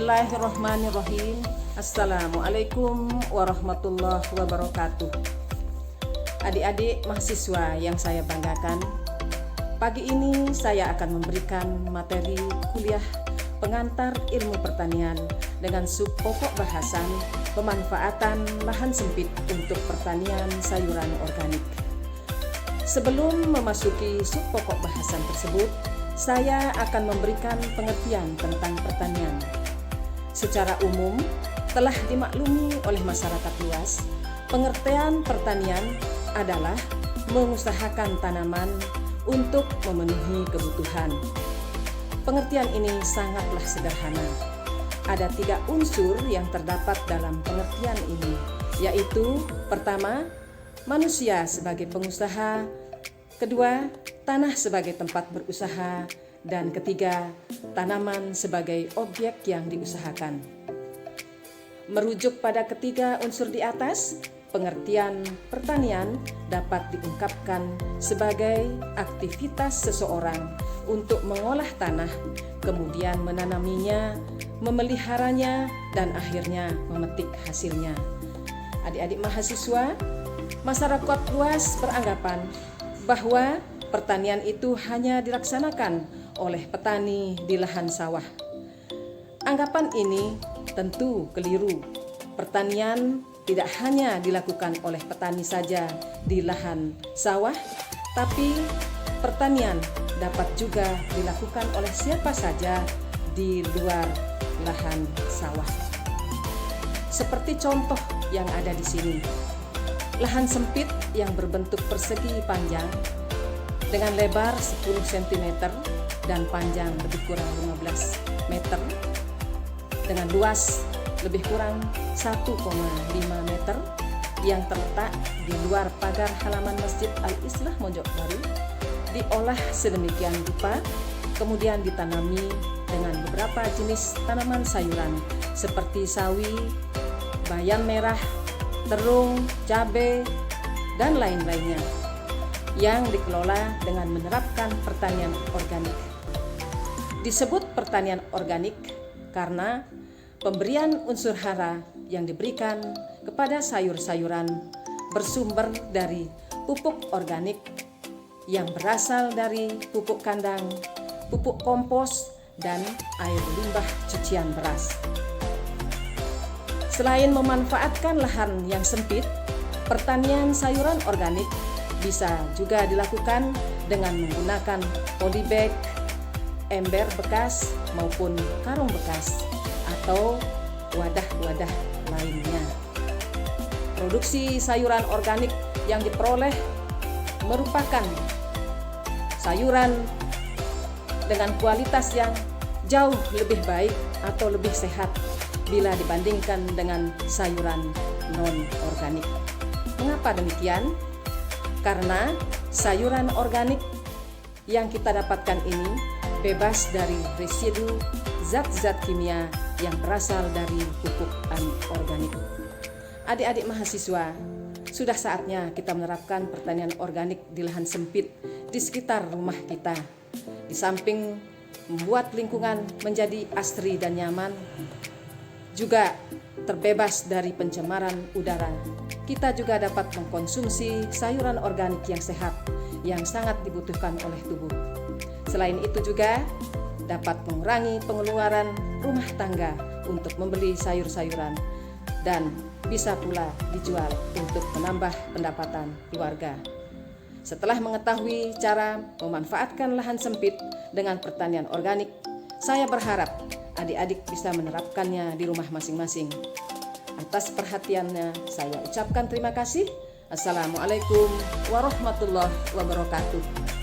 Bismillahirrahmanirrahim. Assalamualaikum warahmatullahi wabarakatuh. Adik-adik mahasiswa yang saya banggakan, pagi ini saya akan memberikan materi kuliah pengantar ilmu pertanian dengan subpokok bahasan pemanfaatan lahan sempit untuk pertanian sayuran organik. Sebelum memasuki subpokok bahasan tersebut, saya akan memberikan pengertian tentang pertanian. Secara umum, telah dimaklumi oleh masyarakat luas, pengertian pertanian adalah mengusahakan tanaman untuk memenuhi kebutuhan. Pengertian ini sangatlah sederhana. Ada 3 unsur yang terdapat dalam pengertian ini, yaitu pertama, manusia sebagai pengusaha, kedua, tanah sebagai tempat berusaha, dan ketiga, tanaman sebagai objek yang diusahakan. Merujuk pada ketiga unsur di atas, pengertian pertanian dapat diungkapkan sebagai aktivitas seseorang untuk mengolah tanah, kemudian menanaminya, memeliharanya, dan akhirnya memetik hasilnya. Adik-adik mahasiswa, masyarakat luas beranggapan bahwa pertanian itu hanya dilaksanakan oleh petani di lahan sawah. Anggapan ini tentu keliru. Pertanian tidak hanya dilakukan oleh petani saja di lahan sawah, tapi pertanian dapat juga dilakukan oleh siapa saja di luar lahan sawah. Seperti contoh yang ada di sini. Lahan sempit yang berbentuk persegi panjang dengan lebar 10 cm dan panjang lebih kurang 15 meter dengan luas lebih kurang 1,5 meter yang terletak di luar pagar halaman Masjid Al-Islah Mojokbaru, diolah sedemikian rupa, kemudian ditanami dengan beberapa jenis tanaman sayuran seperti sawi, bayam merah, terung, cabai, dan lain-lainnya yang dikelola dengan menerapkan pertanian organik. Disebut pertanian organik karena pemberian unsur hara yang diberikan kepada sayur-sayuran bersumber dari pupuk organik yang berasal dari pupuk kandang, pupuk kompos, dan air limbah cucian beras. Selain memanfaatkan lahan yang sempit, pertanian sayuran organik bisa juga dilakukan dengan menggunakan polybag, ember bekas maupun karung bekas atau wadah-wadah lainnya. Produksi sayuran organik yang diperoleh merupakan sayuran dengan kualitas yang jauh lebih baik atau lebih sehat bila dibandingkan dengan sayuran non-organik. Mengapa demikian? Karena sayuran organik yang kita dapatkan ini bebas dari residu zat-zat kimia yang berasal dari pupuk anorganik. Adik-adik mahasiswa, sudah saatnya kita menerapkan pertanian organik di lahan sempit di sekitar rumah kita. Di samping membuat lingkungan menjadi asri dan nyaman, juga terbebas dari pencemaran udara. Kita juga dapat mengkonsumsi sayuran organik yang sehat yang sangat dibutuhkan oleh tubuh. Selain itu juga dapat mengurangi pengeluaran rumah tangga untuk membeli sayur-sayuran dan bisa pula dijual untuk menambah pendapatan keluarga. Setelah mengetahui cara memanfaatkan lahan sempit dengan pertanian organik, saya berharap adik-adik bisa menerapkannya di rumah masing-masing. Atas perhatiannya saya ucapkan terima kasih. Assalamualaikum warahmatullahi wabarakatuh.